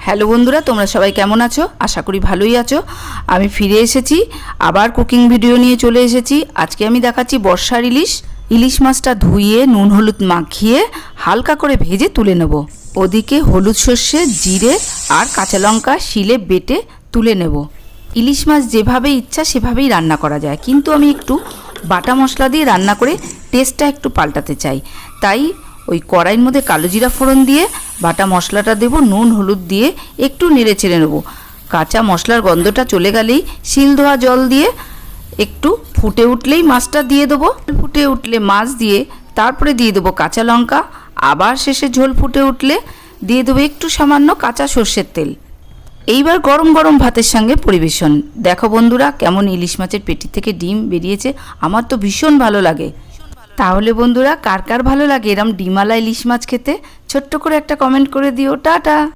Hello বন্ধুরা, তোমরা সবাই কেমন আছো? আশা করি ভালোই আছো। আমি ফিরে এসেছি, আবার কুকিং ভিডিও নিয়ে চলে এসেছি। আজকে আমি দেখাচ্ছি বর্ষার ইলিশ মাছটা ধুয়ে নুন হলুদ মাখিয়ে হালকা করে ভেজে তুলে নেব। ওদিকে হলুদ সর্ষে, জিরে আর কাঁচা লঙ্কা শিলে বেটে তুলে নেব। ইলিশ মাছ যেভাবে ইচ্ছা সেভাবেই রান্না করা যায়, কিন্তু আমি একটু বাটা মশলা দিয়ে রান্না করে টেস্টটা একটু পাল্টাতে চাই। তাই ওই কড়াইয়ের মধ্যে কালো জিরা ফোড়ন দিয়ে বাটা মশলাটা দেব, নুন হলুদ দিয়ে একটু নেড়ে চেড়ে নেব। কাঁচা মশলার গন্ধটা চলে গেলেই শিল ধোয়া জল দিয়ে একটু ফুটে উঠলেই মাছটা দিয়ে দেবো। ফুটে উঠলে মাছ দিয়ে তারপরে দিয়ে দেবো কাঁচা লঙ্কা। আবার শেষে ঝোল ফুটে উঠলে দিয়ে দেবো একটু সামান্য কাঁচা সর্ষের তেল। এইবার গরম গরম ভাতের সঙ্গে পরিবেশন। দেখো বন্ধুরা, কেমন ইলিশ মাছের পেটি থেকে ডিম বেরিয়েছে। আমার তো ভীষণ ভালো লাগে। তাহলে বন্ধুরা, কার কার ভালো লাগে এরম ডিমালা ইলিশ মাছ খেতে? ছোট্ট করে একটা কমেন্ট করে দিও। টাটা।